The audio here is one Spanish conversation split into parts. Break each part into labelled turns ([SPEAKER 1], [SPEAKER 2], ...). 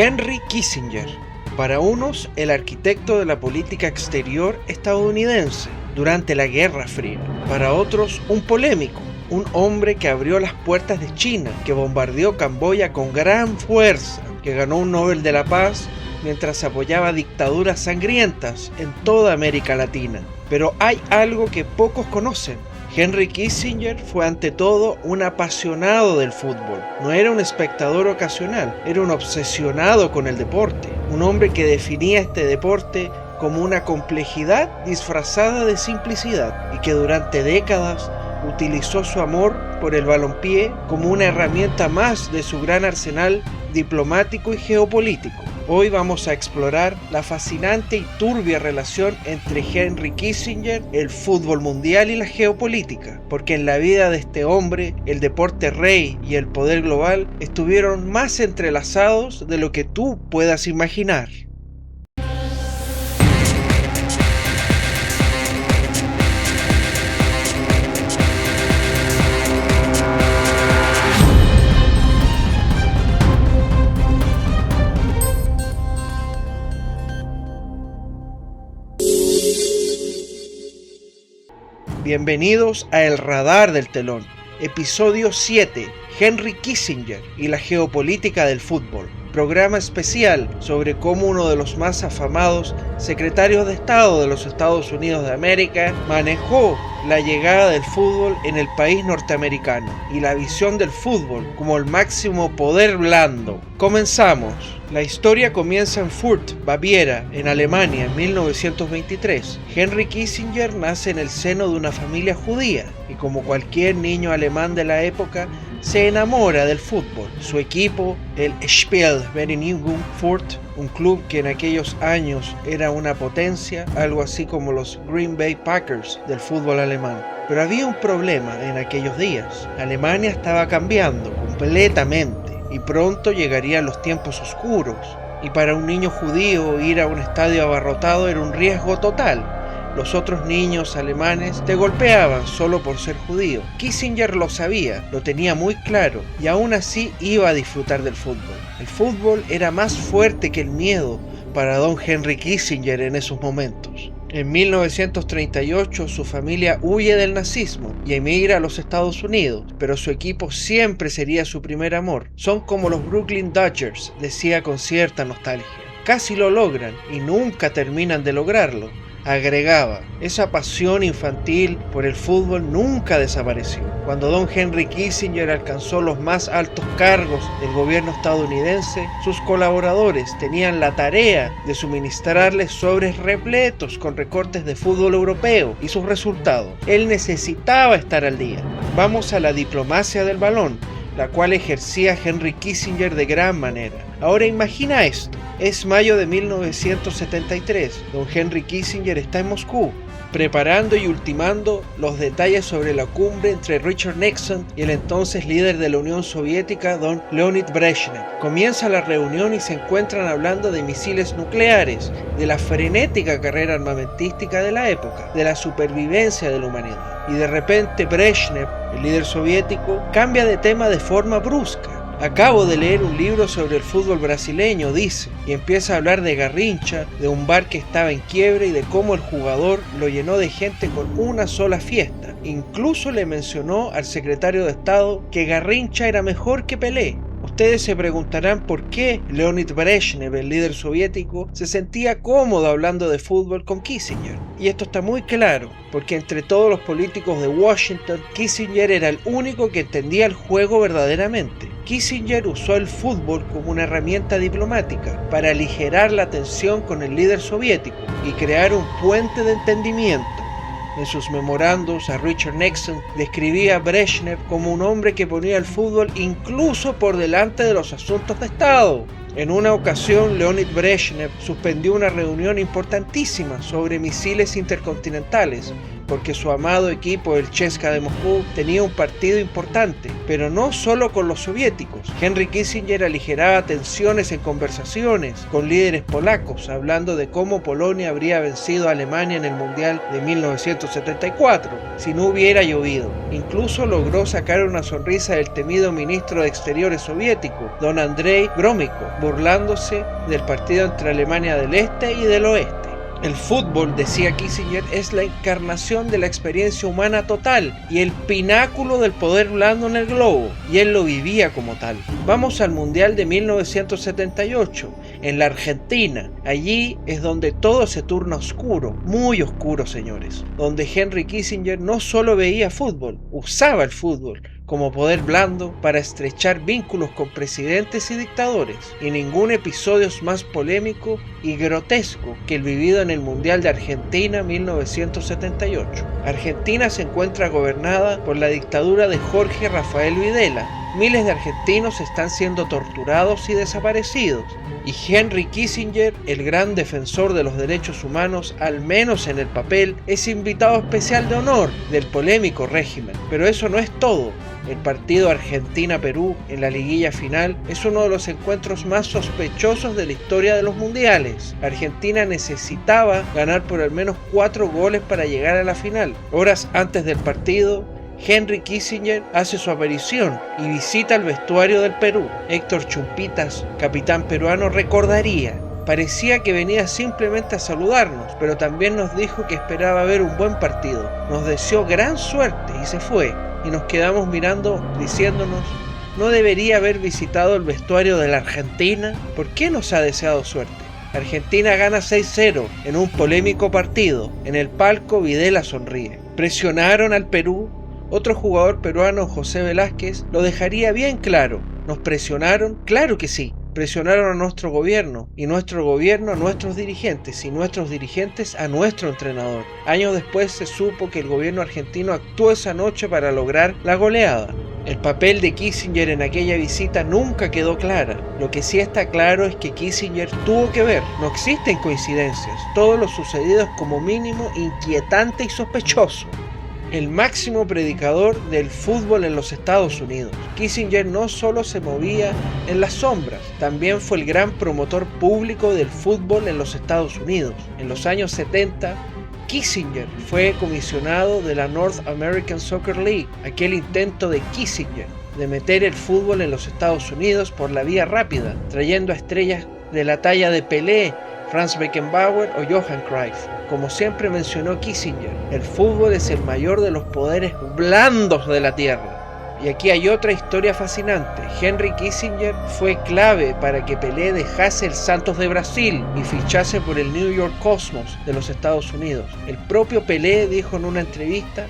[SPEAKER 1] Henry Kissinger, para unos el arquitecto de la política exterior estadounidense durante la Guerra Fría, para otros un polémico, un hombre que abrió las puertas de China, que bombardeó Camboya con gran fuerza, que ganó un Nobel de la Paz mientras apoyaba dictaduras sangrientas en toda América Latina. Pero hay algo que pocos conocen. Henry Kissinger fue ante todo un apasionado del fútbol. No era un espectador ocasional, era un obsesionado con el deporte. Un hombre que definía este deporte como una complejidad disfrazada de simplicidad y que durante décadas utilizó su amor por el balompié como una herramienta más de su gran arsenal diplomático y geopolítico. Hoy vamos a explorar la fascinante y turbia relación entre Henry Kissinger, el fútbol mundial y la geopolítica, porque en la vida de este hombre, el deporte rey y el poder global estuvieron más entrelazados de lo que tú puedas imaginar. Bienvenidos a El Radar del Telón, episodio 7, Henry Kissinger y la geopolítica del fútbol, programa especial sobre cómo uno de los más afamados secretarios de Estado de los Estados Unidos de América manejó la llegada del fútbol en el país norteamericano y la visión del fútbol como el máximo poder blando. Comenzamos. La historia comienza en Fürth, Baviera, en Alemania, en 1923. Henry Kissinger nace en el seno de una familia judía y, como cualquier niño alemán de la época, se enamora del fútbol. Su equipo, el Spielvereinigung Fürth, un club que en aquellos años era una potencia, algo así como los Green Bay Packers del fútbol alemán. Pero había un problema en aquellos días. Alemania estaba cambiando completamente y pronto llegarían los tiempos oscuros. Y para un niño judío ir a un estadio abarrotado era un riesgo total. Los otros niños alemanes te golpeaban solo por ser judío. Kissinger lo sabía, lo tenía muy claro y aún así iba a disfrutar del fútbol. El fútbol era más fuerte que el miedo para don Henry Kissinger en esos momentos. En 1938 su familia huye del nazismo y emigra a los Estados Unidos, pero su equipo siempre sería su primer amor. Son como los Brooklyn Dodgers, decía con cierta nostalgia. Casi lo logran y nunca terminan de lograrlo. Agregaba, esa pasión infantil por el fútbol nunca desapareció. Cuando don Henry Kissinger alcanzó los más altos cargos del gobierno estadounidense, sus colaboradores tenían la tarea de suministrarles sobres repletos con recortes de fútbol europeo y sus resultados. Él necesitaba estar al día. Vamos a la diplomacia del balón, la cual ejercía Henry Kissinger de gran manera. Ahora imagina esto. Es mayo de 1973. Don Henry Kissinger está en Moscú, preparando y ultimando los detalles sobre la cumbre entre Richard Nixon y el entonces líder de la Unión Soviética, don Leonid Brezhnev. Comienza la reunión y se encuentran hablando de misiles nucleares, de la frenética carrera armamentística de la época, de la supervivencia de la humanidad. Y de repente Brezhnev, el líder soviético, cambia de tema de forma brusca. Acabo de leer un libro sobre el fútbol brasileño, dice, y empieza a hablar de Garrincha, de un bar que estaba en quiebre y de cómo el jugador lo llenó de gente con una sola fiesta. Incluso le mencionó al secretario de Estado que Garrincha era mejor que Pelé. Ustedes se preguntarán por qué Leonid Brezhnev, el líder soviético, se sentía cómodo hablando de fútbol con Kissinger. Y esto está muy claro, porque entre todos los políticos de Washington, Kissinger era el único que entendía el juego verdaderamente. Kissinger usó el fútbol como una herramienta diplomática para aligerar la tensión con el líder soviético y crear un puente de entendimiento. En sus memorandos a Richard Nixon describía a Brezhnev como un hombre que ponía el fútbol incluso por delante de los asuntos de Estado. En una ocasión, Leonid Brezhnev suspendió una reunión importantísima sobre misiles intercontinentales porque su amado equipo, el CSKA de Moscú, tenía un partido importante, pero no solo con los soviéticos. Henry Kissinger aligeraba tensiones en conversaciones con líderes polacos, hablando de cómo Polonia habría vencido a Alemania en el Mundial de 1974, si no hubiera llovido. Incluso logró sacar una sonrisa del temido ministro de Exteriores soviético, don Andrei Gromyko, burlándose del partido entre Alemania del Este y del Oeste. El fútbol, decía Kissinger, es la encarnación de la experiencia humana total y el pináculo del poder blando en el globo, y él lo vivía como tal. Vamos al Mundial de 1978, en la Argentina. Allí es donde todo se turna oscuro, muy oscuro, señores. Donde Henry Kissinger no solo veía fútbol, usaba el fútbol como poder blando para estrechar vínculos con presidentes y dictadores, y ningún episodio es más polémico y grotesco que el vivido en el Mundial de Argentina 1978. Argentina se encuentra gobernada por la dictadura de Jorge Rafael Videla. Miles de argentinos están siendo torturados y desaparecidos, y Henry Kissinger, el gran defensor de los derechos humanos, al menos en el papel, es invitado especial de honor del polémico régimen. Pero eso no es todo. El partido Argentina-Perú en la liguilla final es uno de los encuentros más sospechosos de la historia de los mundiales. Argentina necesitaba ganar por al menos 4 goles para llegar a la final. Horas antes del partido, Henry Kissinger hace su aparición y visita el vestuario del Perú. Héctor Chumpitas, capitán peruano, recordaría: parecía que venía simplemente a saludarnos, pero también nos dijo que esperaba ver un buen partido. Nos deseó gran suerte y se fue. Y nos quedamos mirando diciéndonos: ¿no debería haber visitado el vestuario de la Argentina? ¿Por qué nos ha deseado suerte? Argentina gana 6-0 en un polémico partido. En el palco Videla sonríe. Presionaron al Perú. Otro jugador peruano, José Velázquez, lo dejaría bien claro. ¿Nos presionaron? Claro que sí. Presionaron a nuestro gobierno, y nuestro gobierno a nuestros dirigentes, y nuestros dirigentes a nuestro entrenador. Años después se supo que el gobierno argentino actuó esa noche para lograr la goleada. El papel de Kissinger en aquella visita nunca quedó clara. Lo que sí está claro es que Kissinger tuvo que ver. No existen coincidencias. Todo lo sucedido es como mínimo inquietante y sospechoso. El máximo predicador del fútbol en los Estados Unidos. Kissinger no solo se movía en las sombras, también fue el gran promotor público del fútbol en los Estados Unidos. En los años 70, Kissinger fue comisionado de la North American Soccer League, aquel intento de Kissinger de meter el fútbol en los Estados Unidos por la vía rápida, trayendo a estrellas de la talla de Pelé, Franz Beckenbauer o Johan Cruyff. Como siempre mencionó Kissinger, el fútbol es el mayor de los poderes blandos de la tierra. Y aquí hay otra historia fascinante. Henry Kissinger fue clave para que Pelé dejase el Santos de Brasil y fichase por el New York Cosmos de los Estados Unidos. El propio Pelé dijo en una entrevista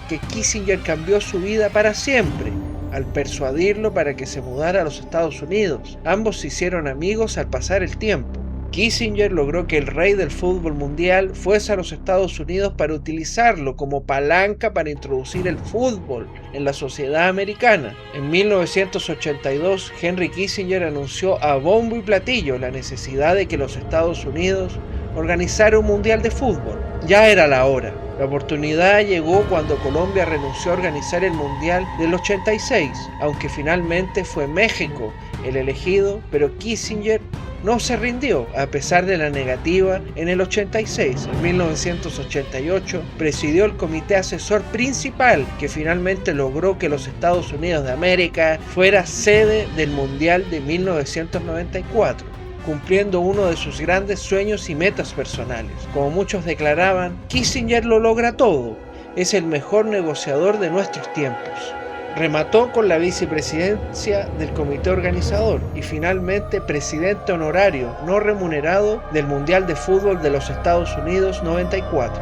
[SPEAKER 1] que Kissinger cambió su vida para siempre al persuadirlo para que se mudara a los Estados Unidos. Ambos se hicieron amigos al pasar el tiempo. Kissinger logró que el rey del fútbol mundial fuese a los Estados Unidos para utilizarlo como palanca para introducir el fútbol en la sociedad americana. En 1982, Henry Kissinger anunció a bombo y platillo la necesidad de que los Estados Unidos organizara un mundial de fútbol. Ya era la hora. La oportunidad llegó cuando Colombia renunció a organizar el mundial del 86, aunque finalmente fue México el elegido, pero Kissinger no se rindió a pesar de la negativa. En el 86, en 1988, presidió el comité asesor principal que finalmente logró que los Estados Unidos de América fuera sede del Mundial de 1994, cumpliendo uno de sus grandes sueños y metas personales. Como muchos declaraban, Kissinger lo logra todo, es el mejor negociador de nuestros tiempos. Remató con la vicepresidencia del comité organizador y finalmente presidente honorario no remunerado del Mundial de Fútbol de los Estados Unidos 94.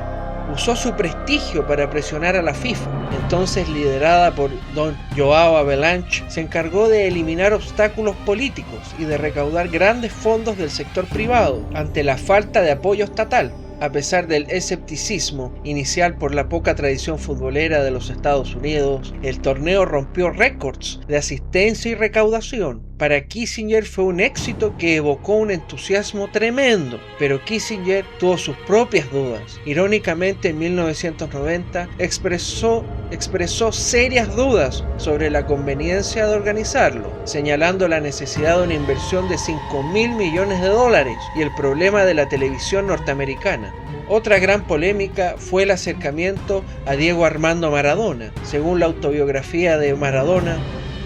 [SPEAKER 1] Usó su prestigio para presionar a la FIFA, entonces liderada por don Joao Havelange, se encargó de eliminar obstáculos políticos y de recaudar grandes fondos del sector privado ante la falta de apoyo estatal. A pesar del escepticismo inicial por la poca tradición futbolera de los Estados Unidos, el torneo rompió récords de asistencia y recaudación. Para Kissinger fue un éxito que evocó un entusiasmo tremendo, pero Kissinger tuvo sus propias dudas. Irónicamente, en 1990 expresó serias dudas sobre la conveniencia de organizarlo, señalando la necesidad de una inversión de $5.000 millones y el problema de la televisión norteamericana. Otra gran polémica fue el acercamiento a Diego Armando Maradona. Según la autobiografía de Maradona,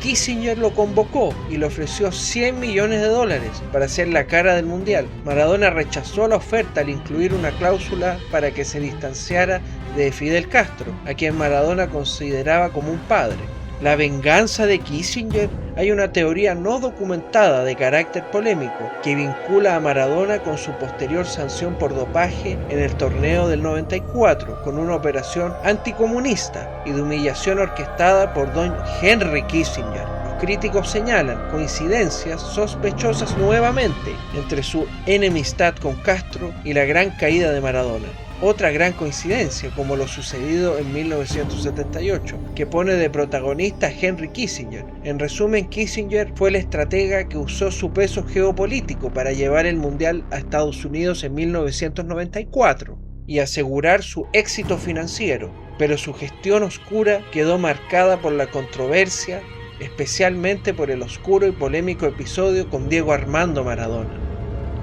[SPEAKER 1] Kissinger lo convocó y le ofreció $100 millones para ser la cara del mundial. Maradona rechazó la oferta al incluir una cláusula para que se distanciara de Fidel Castro, a quien Maradona consideraba como un padre. La venganza de Kissinger. Hay una teoría no documentada de carácter polémico que vincula a Maradona con su posterior sanción por dopaje en el torneo del 94, con una operación anticomunista y de humillación orquestada por don Henry Kissinger. Los críticos señalan coincidencias sospechosas nuevamente entre su enemistad con Castro y la gran caída de Maradona. Otra gran coincidencia, como lo sucedido en 1978, que pone de protagonista a Henry Kissinger. En resumen, Kissinger fue el estratega que usó su peso geopolítico para llevar el mundial a Estados Unidos en 1994 y asegurar su éxito financiero, pero su gestión oscura quedó marcada por la controversia, especialmente por el oscuro y polémico episodio con Diego Armando Maradona.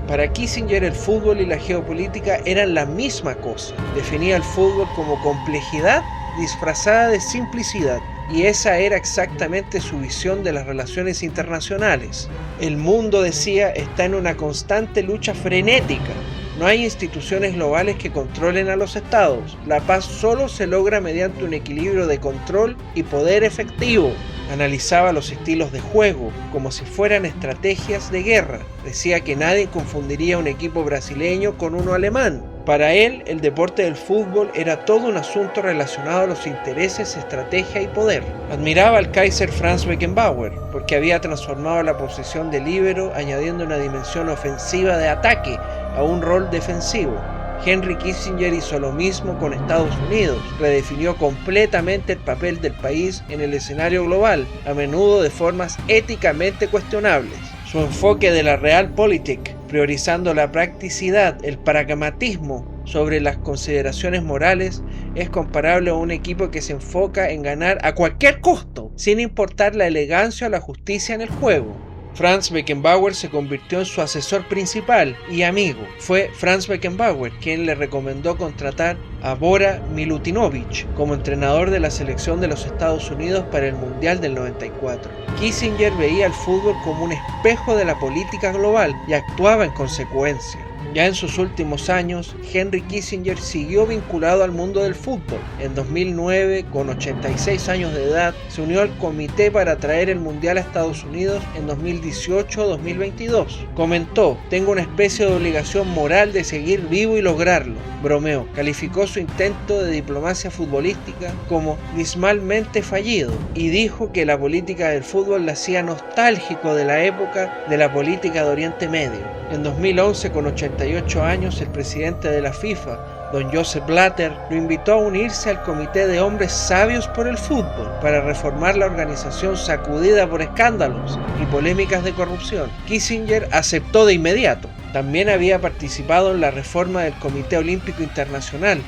[SPEAKER 1] Para Kissinger el fútbol y la geopolítica eran la misma cosa. Definía el fútbol como complejidad disfrazada de simplicidad, y esa era exactamente su visión de las relaciones internacionales. El mundo, decía, está en una constante lucha frenética. No hay instituciones globales que controlen a los estados. La paz solo se logra mediante un equilibrio de control y poder efectivo. Analizaba los estilos de juego como si fueran estrategias de guerra. Decía que nadie confundiría un equipo brasileño con uno alemán. Para él, el deporte del fútbol era todo un asunto relacionado a los intereses, estrategia y poder. Admiraba al Kaiser Franz Beckenbauer porque había transformado la posición de líbero añadiendo una dimensión ofensiva de ataque a un rol defensivo. Henry Kissinger hizo lo mismo con Estados Unidos, redefinió completamente el papel del país en el escenario global, a menudo de formas éticamente cuestionables. Su enfoque de la Realpolitik, priorizando la practicidad, el pragmatismo sobre las consideraciones morales, es comparable a un equipo que se enfoca en ganar a cualquier costo, sin importar la elegancia o la justicia en el juego. Franz Beckenbauer se convirtió en su asesor principal y amigo. Fue Franz Beckenbauer quien le recomendó contratar a Bora Milutinovic como entrenador de la selección de los Estados Unidos para el Mundial del 94. Kissinger veía el fútbol como un espejo de la política global y actuaba en consecuencia. Ya en sus últimos años, Henry Kissinger siguió vinculado al mundo del fútbol. En 2009, con 86 años de edad, se unió al comité para traer el Mundial a Estados Unidos en 2018-2022. Comentó: "Tengo una especie de obligación moral de seguir vivo y lograrlo". Bromeó. Calificó su intento de diplomacia futbolística como dismalmente fallido y dijo que la política del fútbol le hacía nostálgico de la época de la política de Oriente Medio. En 2011, con 88 años, el presidente de la FIFA, don Joseph Blatter, lo invitó a unirse al Comité de Hombres Sabios por el Fútbol para reformar la organización sacudida por escándalos y polémicas de corrupción. Kissinger aceptó de inmediato. También había participado en la reforma del Comité Olímpico Internacional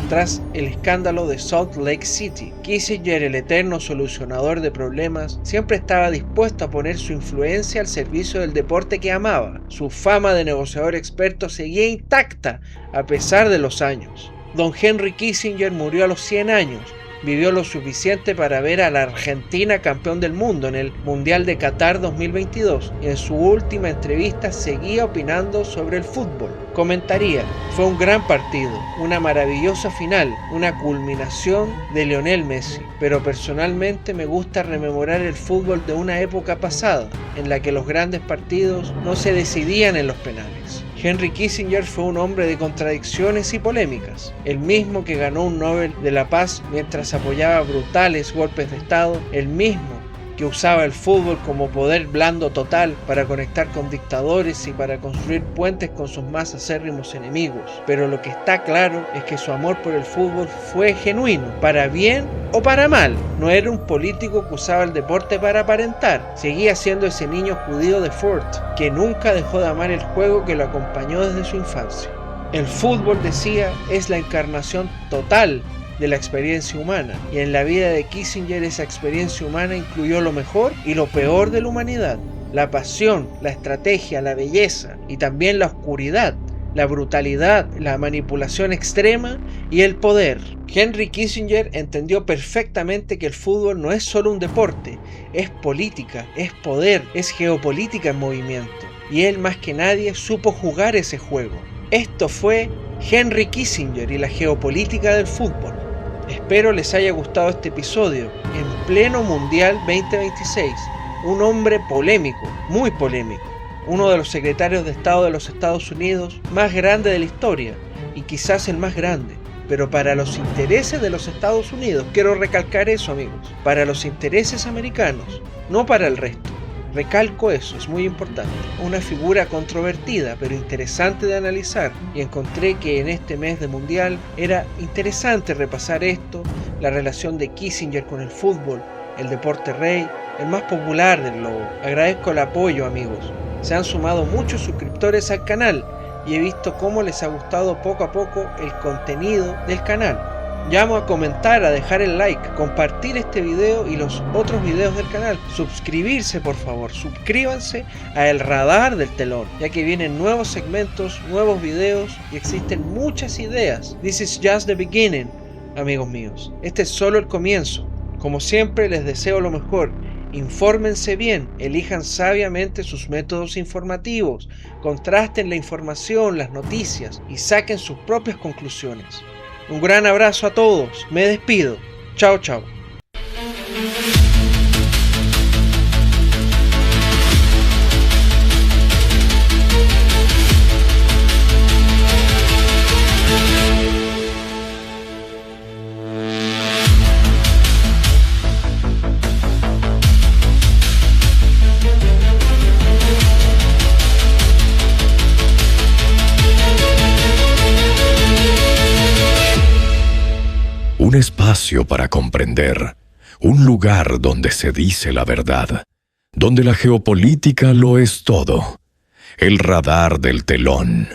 [SPEAKER 1] tras el escándalo de Salt Lake City. Kissinger, el eterno solucionador de problemas, siempre estaba dispuesto a poner su influencia al servicio del deporte que amaba. Su fama de negociador experto seguía intacta a pesar de los años. Don Henry Kissinger murió a los 100 años. Vivió lo suficiente para ver a la Argentina campeón del mundo en el Mundial de Qatar 2022 y en su última entrevista seguía opinando sobre el fútbol. Comentaría: "Fue un gran partido, una maravillosa final, una culminación de Lionel Messi, pero personalmente me gusta rememorar el fútbol de una época pasada en la que los grandes partidos no se decidían en los penales". Henry Kissinger fue un hombre de contradicciones y polémicas, el mismo que ganó un Nobel de la Paz mientras apoyaba brutales golpes de Estado, el mismo que usaba el fútbol como poder blando total para conectar con dictadores y para construir puentes con sus más acérrimos enemigos. Pero lo que está claro es que su amor por el fútbol fue genuino, para bien o para mal. No era un político que usaba el deporte para aparentar. Seguía siendo ese niño judío de Fort, que nunca dejó de amar el juego que lo acompañó desde su infancia. El fútbol, decía, es la encarnación total de la experiencia humana, y en la vida de Kissinger esa experiencia humana incluyó lo mejor y lo peor de la humanidad, la pasión, la estrategia, la belleza y también la oscuridad, la brutalidad, la manipulación extrema y el poder. Henry Kissinger entendió perfectamente que el fútbol no es solo un deporte, es política, es poder, es geopolítica en movimiento. Y él más que nadie supo jugar ese juego. Esto fue Henry Kissinger y la geopolítica del fútbol. Espero les haya gustado este episodio en pleno Mundial 2026. Un hombre polémico, muy polémico. Uno de los secretarios de Estado de los Estados Unidos más grande de la historia y quizás el más grande. Pero para los intereses de los Estados Unidos, quiero recalcar eso, amigos, para los intereses americanos, no para el resto. Recalco eso, es muy importante. Una figura controvertida, pero interesante de analizar, y encontré que en este mes de Mundial era interesante repasar esto, la relación de Kissinger con el fútbol, el deporte rey, el más popular del globo. Agradezco el apoyo, amigos. Se han sumado muchos suscriptores al canal y he visto cómo les ha gustado poco a poco el contenido del canal. Llamo a comentar, a dejar el like, compartir este video y los otros videos del canal. Suscribirse, por favor, suscríbanse a El Radar del Telón, ya que vienen nuevos segmentos, nuevos videos y existen muchas ideas. This is just the beginning, amigos míos. Este es solo el comienzo. Como siempre les deseo lo mejor. Infórmense bien, elijan sabiamente sus métodos informativos, contrasten la información, las noticias y saquen sus propias conclusiones. Un gran abrazo a todos, me despido. Chao, chao.
[SPEAKER 2] Un espacio para comprender, un lugar donde se dice la verdad, donde la geopolítica lo es todo. El Radar del Telón.